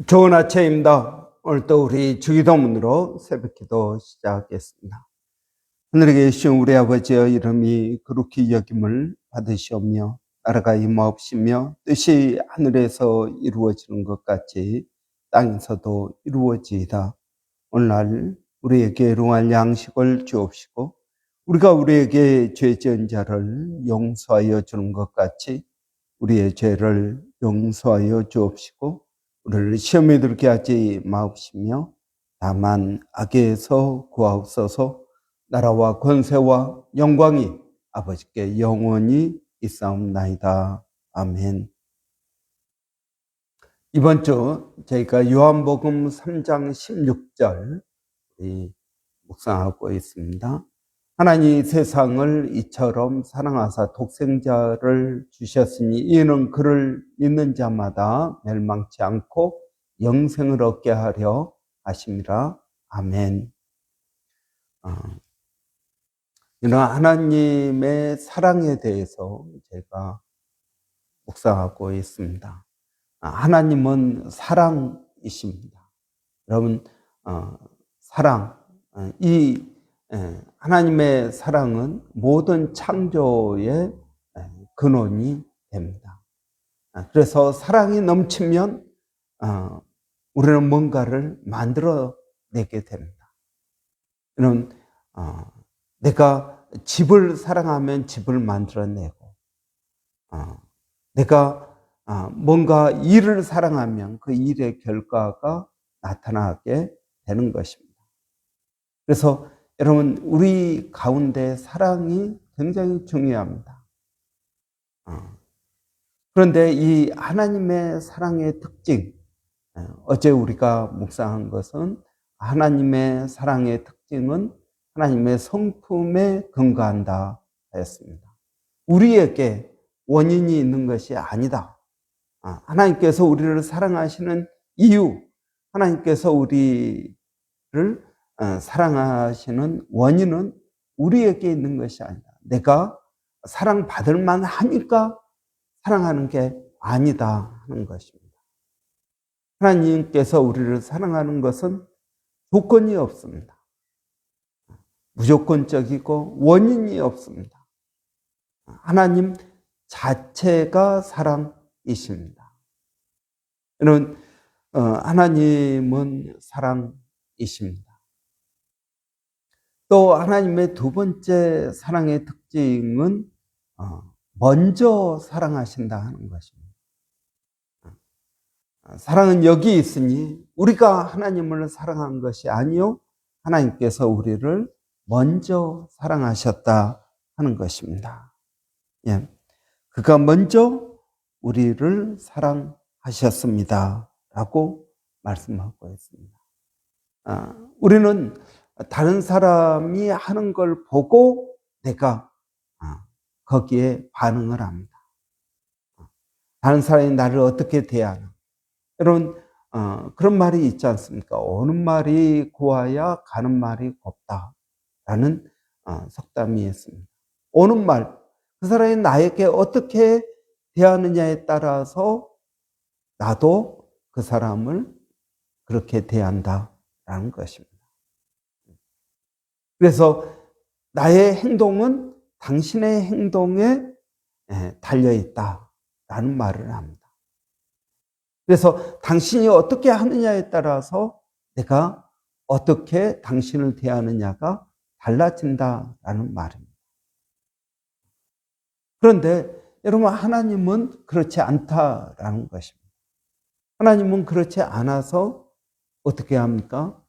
좋은 아침입니다. 오늘도 우리 주기도문으로 새벽기도 시작하겠습니다. 하늘에 계신 우리 아버지의 이름이 거룩히 여김을 받으시오며 나라가 임하옵시며 뜻이 하늘에서 이루어지는 것 같이 땅에서도 이루어지이다. 오늘날 우리에게 일용할 양식을 주옵시고 우리가 우리에게 죄 지은 자를 용서하여 주는 것 같이 우리의 죄를 용서하여 주옵시고 우리를 시험에 들게 하지 마옵시며 다만 악에서 구하옵소서. 나라와 권세와 영광이 아버지께 영원히 있사옵나이다. 아멘. 이번 주 저희가 요한복음 3장 16절 묵상하고 있습니다. 하나님이 세상을 이처럼 사랑하사 독생자를 주셨으니 이는 그를 믿는 자마다 멸망치 않고 영생을 얻게 하려 하심이라. 아멘. 이런 하나님의 사랑에 대해서 제가 묵상하고 있습니다. 하나님은 사랑이십니다. 여러분, 사랑, 하나님의 사랑은 모든 창조의 근원이 됩니다. 그래서 사랑이 넘치면 우리는 뭔가를 만들어내게 됩니다. 이런 내가 집을 사랑하면 집을 만들어내고, 내가 뭔가 일을 사랑하면 그 일의 결과가 나타나게 되는 것입니다. 그래서 여러분, 우리 가운데 사랑이 굉장히 중요합니다. 그런데 이 하나님의 사랑의 특징, 어제 우리가 묵상한 것은 하나님의 사랑의 특징은 하나님의 성품에 근거한다 했습니다. 우리에게 원인이 있는 것이 아니다. 하나님께서 우리를 사랑하시는 이유, 하나님께서 우리를 사랑하시는 원인은 우리에게 있는 것이 아니다. 내가 사랑받을 만하니까 사랑하는 게 아니다 하는 것입니다. 하나님께서 우리를 사랑하는 것은 조건이 없습니다. 무조건적이고 원인이 없습니다. 하나님 자체가 사랑이십니다. 여러분, 하나님은 사랑이십니다. 또 하나님의 두 번째 사랑의 특징은 먼저 사랑하신다 하는 것입니다. 사랑은 여기 있으니 우리가 하나님을 사랑한 것이 아니요 하나님께서 우리를 먼저 사랑하셨다 하는 것입니다. 예, 그가 먼저 우리를 사랑하셨습니다 라고 말씀하고 있습니다. 우리는 다른 사람이 하는 걸 보고 내가 거기에 반응을 합니다. 다른 사람이 나를 어떻게 대하나. 여러분, 그런 말이 있지 않습니까? 오는 말이 고와야 가는 말이 곱다라는 속담이 있습니다. 오는 말, 그 사람이 나에게 어떻게 대하느냐에 따라서 나도 그 사람을 그렇게 대한다라는 것입니다. 그래서 나의 행동은 당신의 행동에 달려있다라는 말을 합니다. 그래서 당신이 어떻게 하느냐에 따라서 내가 어떻게 당신을 대하느냐가 달라진다라는 말입니다. 그런데 여러분, 하나님은 그렇지 않다라는 것입니다. 하나님은 그렇지 않아서 어떻게 합니까?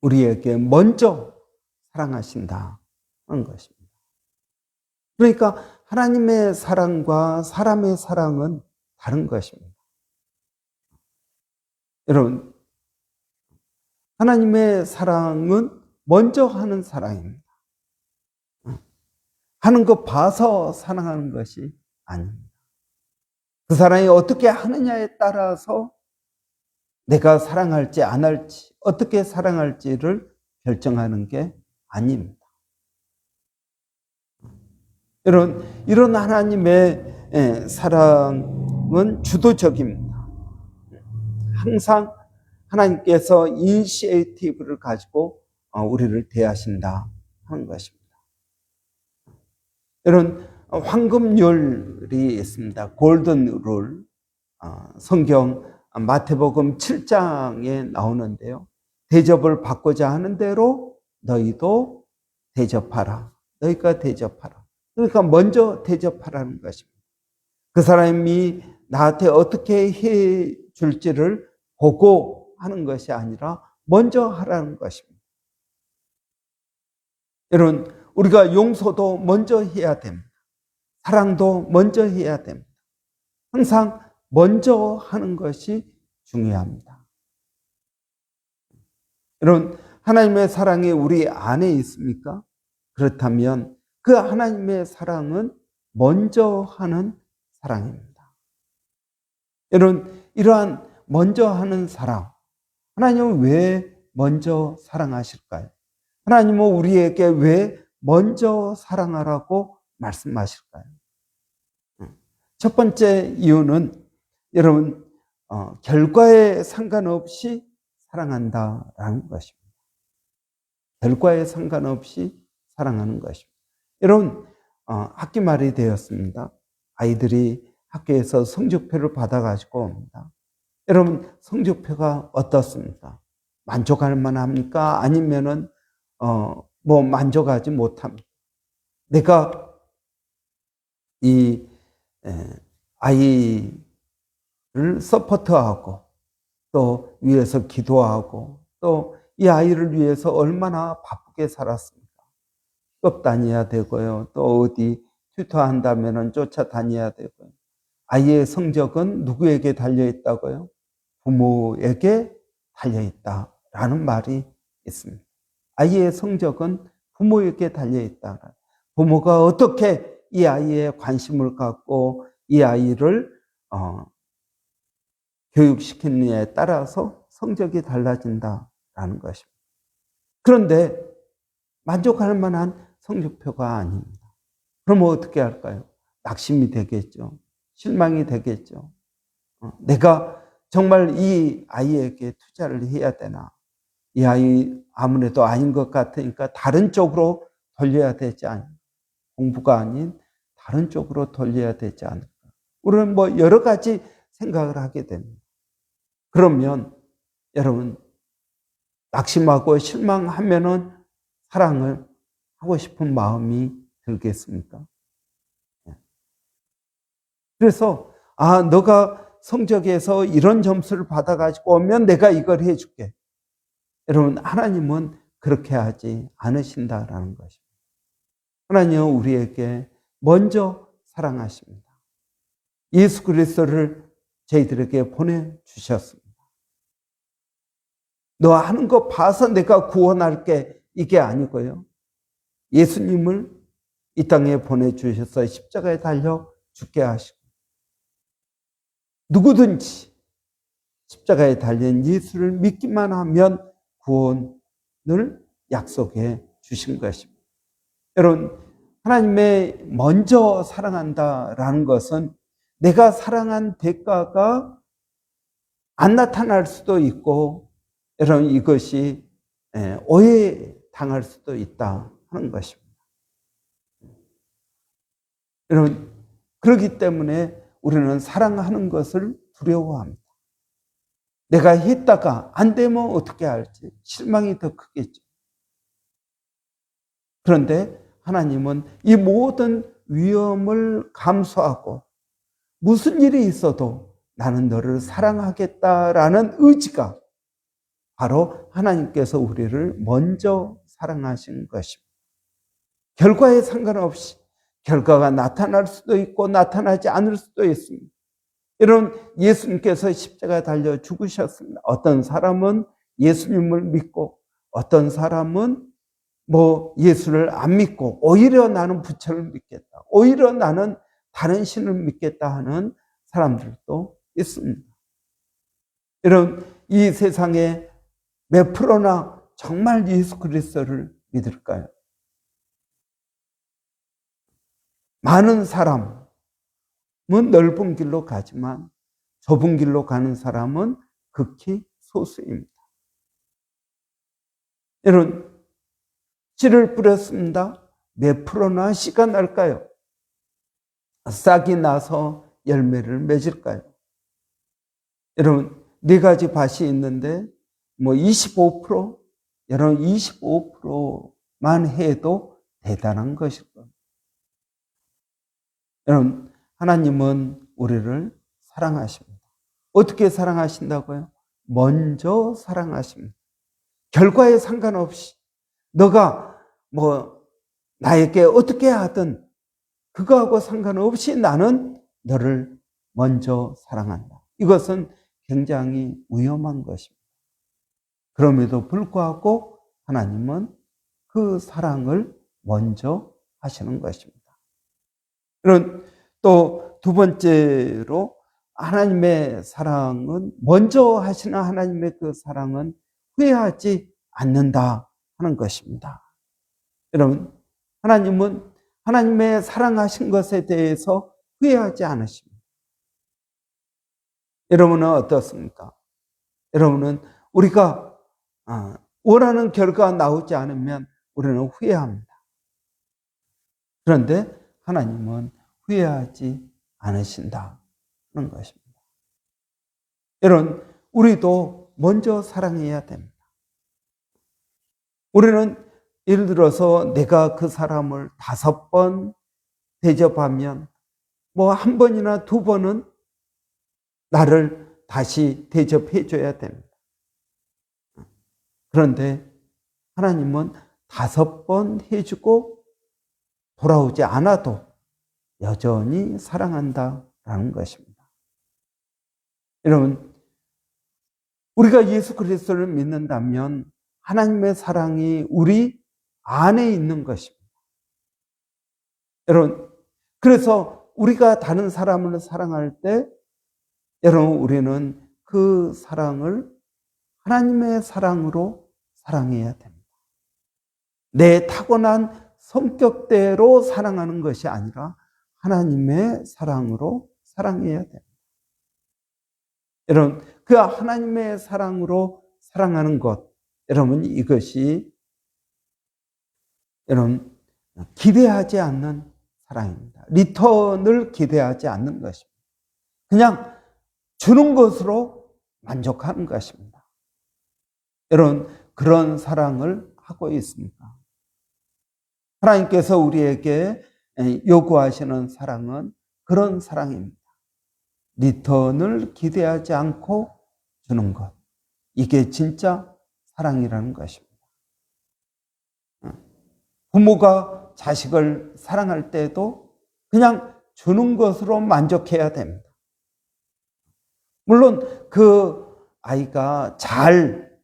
우리에게 먼저 사랑하신다는 것입니다. 그러니까 하나님의 사랑과 사람의 사랑은 다른 것입니다. 여러분, 하나님의 사랑은 먼저 하는 사랑입니다. 하는 거 봐서 사랑하는 것이 아닙니다. 그 사람이 어떻게 하느냐에 따라서 내가 사랑할지 안 할지, 어떻게 사랑할지를 결정하는 게 아닙니다. 여러분, 이런 하나님의 사랑은 주도적입니다. 항상 하나님께서 이니시에이티브를 가지고 우리를 대하신다 하는 것입니다. 이런 황금률이 있습니다. 골든 룰. 성경 마태복음 7장에 나오는데요. 대접을 받고자 하는 대로 너희도 대접하라. 너희가 대접하라. 그러니까 먼저 대접하라는 것입니다. 그 사람이 나한테 어떻게 해 줄지를 보고 하는 것이 아니라 먼저 하라는 것입니다. 여러분, 우리가 용서도 먼저 해야 됩니다. 사랑도 먼저 해야 됩니다. 항상 먼저 하는 것이 중요합니다. 여러분, 하나님의 사랑이 우리 안에 있습니까? 그렇다면 그 하나님의 사랑은 먼저 하는 사랑입니다. 여러분, 이러한 먼저 하는 사랑, 하나님은 왜 먼저 사랑하실까요? 하나님은 우리에게 왜 먼저 사랑하라고 말씀하실까요? 첫 번째 이유는 여러분, 결과에 상관없이 사랑한다라는 것입니다. 결과에 상관없이 사랑하는 것입니다. 여러분, 학기 말이 되었습니다. 아이들이 학교에서 성적표를 받아가지고 옵니다. 여러분, 성적표가 어떻습니까? 만족할 만합니까? 아니면은 만족하지 못합니다. 내가 이 아이를 서포트하고 또 위해서 기도하고 또 이 아이를 위해서 얼마나 바쁘게 살았습니까? 수업 다녀야 되고요. 또 어디 튜터한다면은 쫓아다녀야 되고요. 아이의 성적은 누구에게 달려있다고요? 부모에게 달려있다라는 말이 있습니다. 아이의 성적은 부모에게 달려있다. 부모가 어떻게 이 아이에 관심을 갖고 이 아이를 교육시키느냐에 따라서 성적이 달라진다라는 것입니다. 그런데 만족할 만한 성적표가 아닙니다. 그러면 어떻게 할까요? 낙심이 되겠죠. 실망이 되겠죠. 내가 정말 이 아이에게 투자를 해야 되나? 이 아이 아무래도 아닌 것 같으니까 다른 쪽으로 돌려야 되지 않을까? 공부가 아닌 다른 쪽으로 돌려야 되지 않을까? 우리는 여러 가지 생각을 하게 됩니다. 그러면 여러분, 낙심하고 실망하면은 사랑을 하고 싶은 마음이 들겠습니까? 그래서 너가 성적에서 이런 점수를 받아가지고 오면 내가 이걸 해줄게. 여러분, 하나님은 그렇게 하지 않으신다라는 것입니다. 하나님은 우리에게 먼저 사랑하십니다. 예수 그리스도를 저희들에게 보내주셨습니다. 너 하는 거 봐서 내가 구원할게, 이게 아니고요. 예수님을 이 땅에 보내주셔서 십자가에 달려 죽게 하시고 누구든지 십자가에 달린 예수를 믿기만 하면 구원을 약속해 주신 것입니다. 여러분, 하나님의 먼저 사랑한다라는 것은 내가 사랑한 대가가 안 나타날 수도 있고, 여러분, 이것이 오해당할 수도 있다 하는 것입니다. 여러분, 그렇기 때문에 우리는 사랑하는 것을 두려워합니다. 내가 했다가 안 되면 어떻게 할지 실망이 더 크겠죠. 그런데 하나님은 이 모든 위험을 감수하고 무슨 일이 있어도 나는 너를 사랑하겠다라는 의지가 바로 하나님께서 우리를 먼저 사랑하신 것입니다. 결과에 상관없이 결과가 나타날 수도 있고 나타나지 않을 수도 있습니다. 여러분, 예수님께서 십자가에 달려 죽으셨습니다. 어떤 사람은 예수님을 믿고 어떤 사람은 예수를 안 믿고 오히려 나는 부처를 믿겠다. 오히려 나는 다른 신을 믿겠다 하는 사람들도 있습니다. 여러분, 이 세상에 몇 프로나 정말 예수 그리스도를 믿을까요? 많은 사람은 넓은 길로 가지만 좁은 길로 가는 사람은 극히 소수입니다. 여러분, 씨를 뿌렸습니다. 몇 프로나 씨가 날까요? 싹이 나서 열매를 맺을까요? 여러분, 4가지 밭이 있는데 25%? 여러분, 25%만 해도 대단한 것일 겁니다. 여러분, 하나님은 우리를 사랑하십니다. 어떻게 사랑하신다고요? 먼저 사랑하십니다. 결과에 상관없이 너가 나에게 어떻게 하든 그거하고 상관없이 나는 너를 먼저 사랑한다. 이것은 굉장히 위험한 것입니다. 그럼에도 불구하고 하나님은 그 사랑을 먼저 하시는 것입니다. 그럼 또 두 번째로 하나님의 사랑은 먼저 하시는 하나님의 그 사랑은 후회하지 않는다 하는 것입니다. 여러분, 하나님은 하나님의 사랑하신 것에 대해서 후회하지 않으십니다. 여러분은 어떻습니까? 여러분은 우리가 원하는 결과가 나오지 않으면 우리는 후회합니다. 그런데 하나님은 후회하지 않으신다는 것입니다. 여러분, 우리도 먼저 사랑해야 됩니다. 우리는 예를 들어서 내가 그 사람을 5번 대접하면 1번이나 2번은 나를 다시 대접해 줘야 됩니다. 그런데 하나님은 5번 해주고 돌아오지 않아도 여전히 사랑한다라는 것입니다. 여러분, 우리가 예수 그리스도를 믿는다면 하나님의 사랑이 우리 안에 있는 것입니다. 여러분, 그래서 우리가 다른 사람을 사랑할 때 여러분, 우리는 그 사랑을 하나님의 사랑으로 사랑해야 됩니다. 내 타고난 성격대로 사랑하는 것이 아니라 하나님의 사랑으로 사랑해야 됩니다. 여러분, 그 하나님의 사랑으로 사랑하는 것, 여러분, 이것이 여러분 기대하지 않는 사랑입니다. 리턴을 기대하지 않는 것입니다. 그냥 주는 것으로 만족하는 것입니다. 여러분, 그런 사랑을 하고 있습니까? 하나님께서 우리에게 요구하시는 사랑은 그런 사랑입니다. 리턴을 기대하지 않고 주는 것. 이게 진짜 사랑이라는 것입니다. 부모가 자식을 사랑할 때도 그냥 주는 것으로 만족해야 됩니다. 물론 그 아이가 잘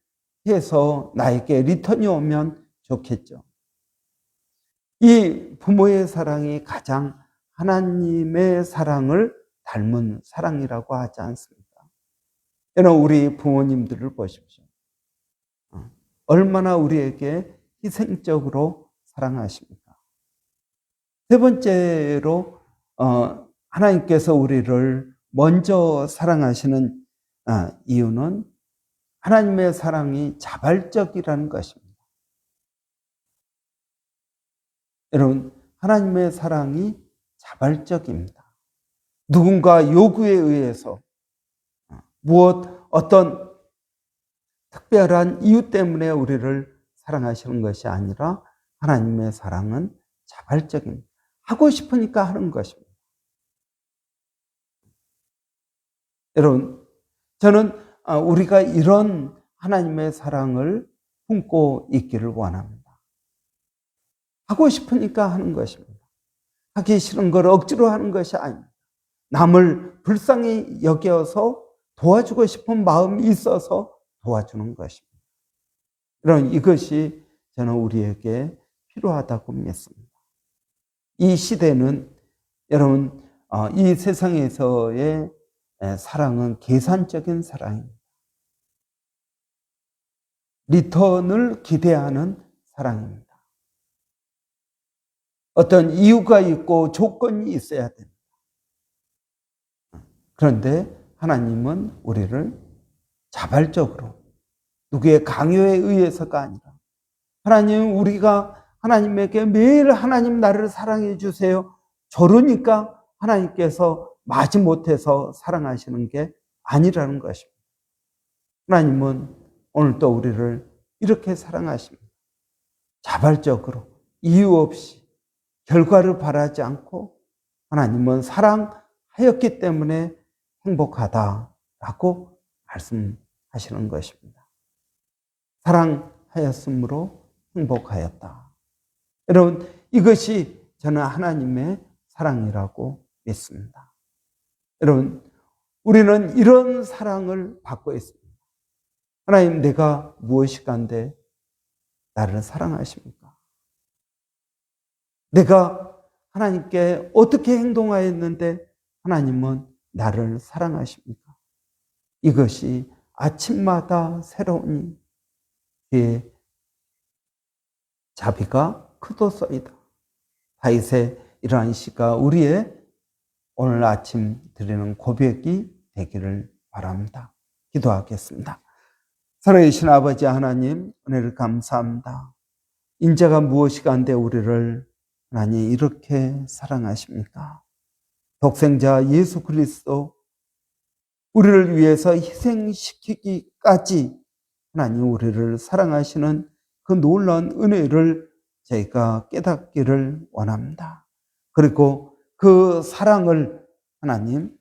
해서 나에게 리턴이 오면 좋겠죠. 이 부모의 사랑이 가장 하나님의 사랑을 닮은 사랑이라고 하지 않습니까? 여러분, 우리 부모님들을 보십시오. 얼마나 우리에게 희생적으로 사랑하십니까? 세 번째로 하나님께서 우리를 먼저 사랑하시는 이유는 하나님의 사랑이 자발적이라는 것입니다. 여러분, 하나님의 사랑이 자발적입니다. 누군가 요구에 의해서 어떤 특별한 이유 때문에 우리를 사랑하시는 것이 아니라 하나님의 사랑은 자발적입니다. 하고 싶으니까 하는 것입니다. 여러분, 저는 우리가 이런 하나님의 사랑을 품고 있기를 원합니다. 하고 싶으니까 하는 것입니다. 하기 싫은 걸 억지로 하는 것이 아닙니다. 남을 불쌍히 여겨서 도와주고 싶은 마음이 있어서 도와주는 것입니다. 여러분, 이것이 저는 우리에게 필요하다고 믿습니다. 이 시대는 여러분, 이 세상에서의 사랑은 계산적인 사랑입니다. 리턴을 기대하는 사랑입니다. 어떤 이유가 있고 조건이 있어야 됩니다. 그런데 하나님은 우리를 자발적으로 누구의 강요에 의해서가 아니라 하나님, 우리가 하나님에게 매일 하나님 나를 사랑해 주세요, 저러니까 하나님께서 마지못해서 사랑하시는 게 아니라는 것입니다. 하나님은 오늘도 우리를 이렇게 사랑하십니다. 자발적으로 이유 없이 결과를 바라지 않고 하나님은 사랑하였기 때문에 행복하다라고 말씀하시는 것입니다. 사랑하였으므로 행복하였다. 여러분, 이것이 저는 하나님의 사랑이라고 믿습니다. 여러분, 우리는 이런 사랑을 받고 있습니다. 하나님, 내가 무엇이 간데 나를 사랑하십니까? 내가 하나님께 어떻게 행동하였는데 하나님은 나를 사랑하십니까? 이것이 아침마다 새로우니 그의 자비가 크도소이다. 다윗의 이러한 시가 우리의 오늘 아침 드리는 고백이 되기를 바랍니다. 기도하겠습니다. 살아계신 아버지 하나님, 은혜를 감사합니다. 인자가 무엇이 간데 우리를 하나님 이렇게 사랑하십니까? 독생자 예수 그리스도 우리를 위해서 희생시키기까지 하나님 우리를 사랑하시는 그 놀라운 은혜를 저희가 깨닫기를 원합니다. 그리고 그 사랑을 하나님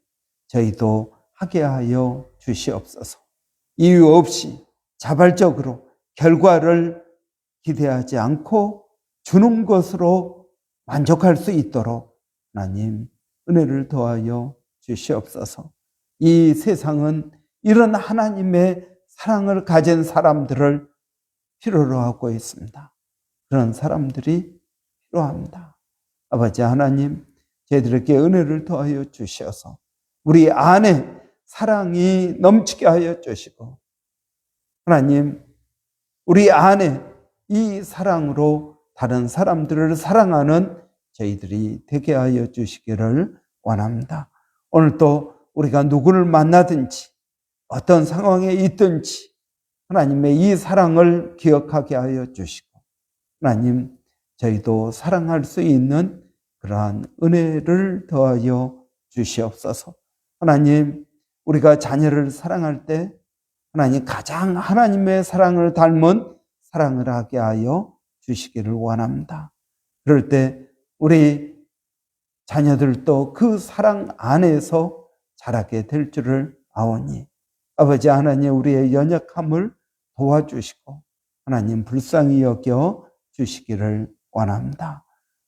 저희도 하게 하여 주시옵소서. 이유 없이 자발적으로 결과를 기대하지 않고 주는 것으로 만족할 수 있도록 하나님 은혜를 더하여 주시옵소서. 이 세상은 이런 하나님의 사랑을 가진 사람들을 필요로 하고 있습니다. 그런 사람들이 필요합니다. 아버지 하나님, 저희들에게 은혜를 더하여 주셔서 우리 안에 사랑이 넘치게 하여 주시고 하나님, 우리 안에 이 사랑으로 다른 사람들을 사랑하는 저희들이 되게 하여 주시기를 원합니다. 오늘도 우리가 누구를 만나든지 어떤 상황에 있든지 하나님의 이 사랑을 기억하게 하여 주시고 하나님, 저희도 사랑할 수 있는 그러한 은혜를 더하여 주시옵소서. 하나님, 우리가 자녀를 사랑할 때 하나님 가장 하나님의 사랑을 닮은 사랑을 하게 하여 주시기를 원합니다. 그럴 때 우리 자녀들도 그 사랑 안에서 자라게 될 줄을 아오니 아버지 하나님, 우리의 연약함을 도와주시고 하나님 불쌍히 여겨 주시기를 원합니다.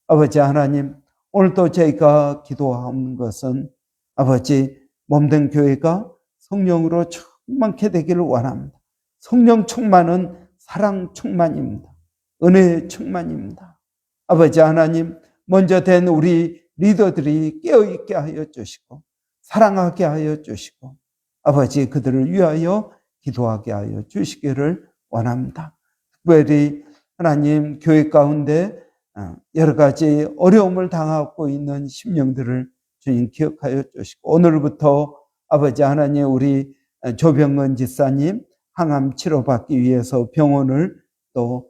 아버지 하나님, 오늘도 저희가 기도하는 것은 아버지 몸된 교회가 성령으로 충만케 되기를 원합니다. 성령 충만은 사랑 충만입니다. 은혜 충만입니다. 아버지 하나님, 먼저 된 우리 리더들이 깨어있게 하여 주시고 사랑하게 하여 주시고 아버지 그들을 위하여 기도하게 하여 주시기를 원합니다. 특별히 하나님 교회 가운데 여러 가지 어려움을 당하고 있는 심령들을 주님 기억하여 주시고 오늘부터 아버지 하나님 우리 조병건 지사님 항암 치료받기 위해서 병원을 또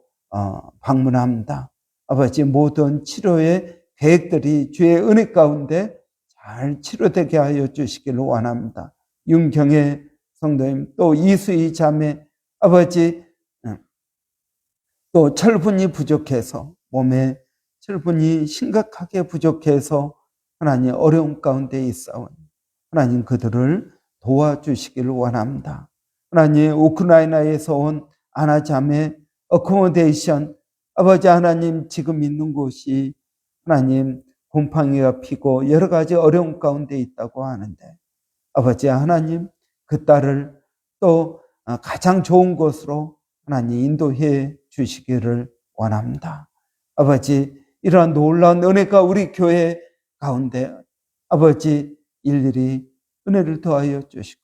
방문합니다. 아버지 모든 치료의 계획들이 주의 은혜 가운데 잘 치료되게 하여 주시기를 원합니다. 윤경의 성도님 또 이수희 자매 아버지 또 철분이 부족해서 몸에 철분이 심각하게 부족해서 하나님 어려움 가운데 있사오니 하나님 그들을 도와주시기를 원합니다. 하나님 우크라이나에서 온 아나자매 어코모데이션 아버지 하나님 지금 있는 곳이 하나님 곰팡이가 피고 여러 가지 어려움 가운데 있다고 하는데 아버지 하나님 그 딸을 또 가장 좋은 곳으로 하나님 인도해 주시기를 원합니다. 아버지 이러한 놀라운 은혜가 우리 교회 가운데 아버지 일일이 은혜를 더하여 주시고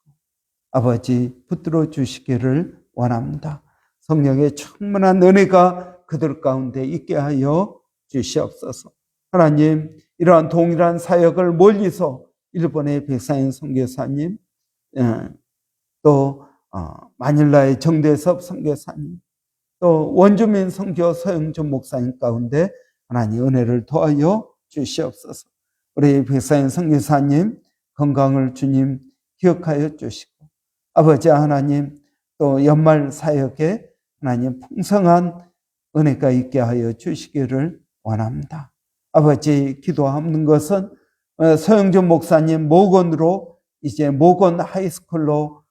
아버지 붙들어 주시기를 원합니다. 성령의 충만한 은혜가 그들 가운데 있게 하여 주시옵소서. 하나님 이러한 동일한 사역을 멀리서 일본의 백상현 선교사님 또 마닐라의 정대섭 선교사님, 또 원주민 선교 서영준 목사님 가운데 하나님 은혜를 더하여 주시옵소서. 우리 백사인 선교사님 건강을 주님 기억하여 주시고, 아버지 하나님 또 연말 사역에 하나님 풍성한 은혜가 있게 하여 주시기를 원합니다. 아버지, 기도하는 것은 서영준 목사님 모건으로 이제 모건 하이스쿨로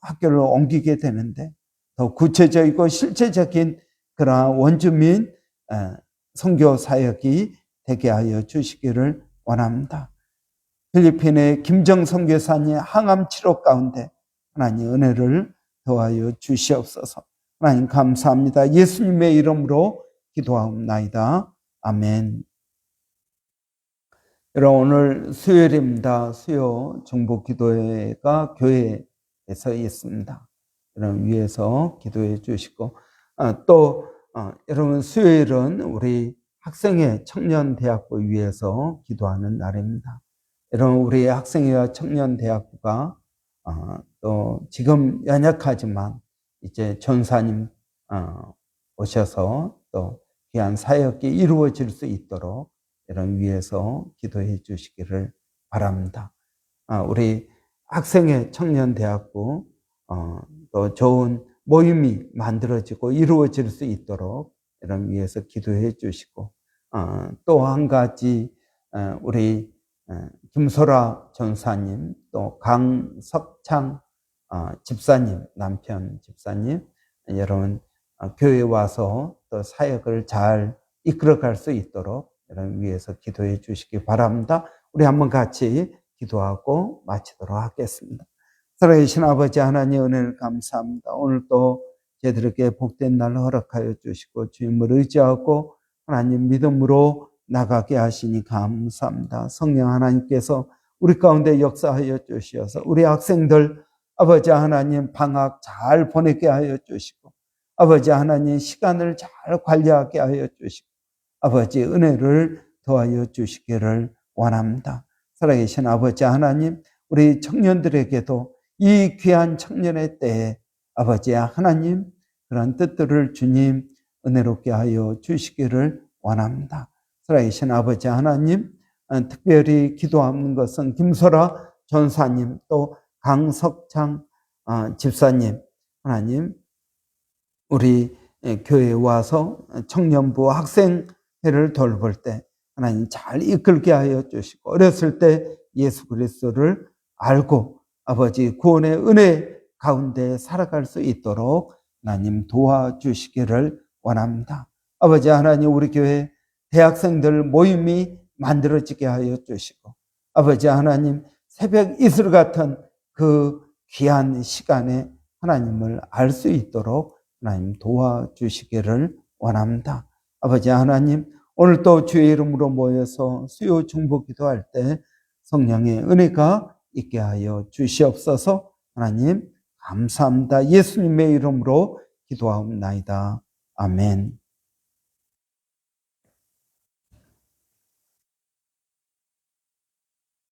학교를 옮기게 되는데, 더 구체적이고 실제적인 그러한 원주민 선교 사역이 되게 하여 주시기를 원합니다. 필리핀의 김정 선교사님 항암 치료 가운데 하나님 은혜를 더하여 주시옵소서. 하나님 감사합니다. 예수님의 이름으로 기도하옵나이다. 아멘. 여러분, 오늘 수요일입니다. 수요 중보 기도회가 교회에서 있습니다. 여러분 위해서 기도해 주시고, 또 여러분 수요일은 우리 학생회 청년대학부 위해서 기도하는 날입니다. 여러분, 우리 학생회와 청년대학부가 또 지금 연약하지만 이제 전사님 오셔서 또 귀한 사역이 이루어질 수 있도록 여러분 위해서 기도해 주시기를 바랍니다. 우리 학생회 청년대학부 또 좋은 모임이 만들어지고 이루어질 수 있도록 여러분 위해서 기도해 주시고, 또 한 가지 우리 김소라 전사님, 또 강석창 집사님, 남편 집사님, 여러분 교회에 와서 또 사역을 잘 이끌어갈 수 있도록 여러분 위해서 기도해 주시기 바랍니다. 우리 한번 같이 기도하고 마치도록 하겠습니다. 살아계신 아버지 하나님, 은혜를 감사합니다. 오늘 또 저희들에게 복된 날 허락하여 주시고 주님을 의지하고 하나님 믿음으로 나가게 하시니 감사합니다. 성령 하나님께서 우리 가운데 역사하여 주셔서 우리 학생들 아버지 하나님 방학 잘 보내게 하여 주시고, 아버지 하나님 시간을 잘 관리하게 하여 주시고, 아버지 은혜를 더하여 주시기를 원합니다. 살아계신 아버지 하나님, 우리 청년들에게도 이 귀한 청년의 때에 아버지 하나님 그런 뜻들을 주님 은혜롭게 하여 주시기를 원합니다. 살아계신 아버지 하나님, 특별히 기도하는 것은 김소라 전사님, 또 강석창 집사님, 하나님 우리 교회에 와서 청년부 학생회를 돌볼 때 하나님 잘 이끌게 하여 주시고, 어렸을 때 예수 그리스도를 알고 아버지 구원의 은혜 가운데 살아갈 수 있도록 하나님 도와주시기를 원합니다. 아버지 하나님, 우리 교회 대학생들 모임이 만들어지게 하여 주시고, 아버지 하나님 새벽 이슬 같은 그 귀한 시간에 하나님을 알 수 있도록 하나님 도와주시기를 원합니다. 아버지 하나님, 오늘 또 주의 이름으로 모여서 수요 중보 기도할 때 성령의 은혜가 있게 하여 주시옵소서. 하나님 감사합니다. 예수님의 이름으로 기도하옵나이다. 아멘.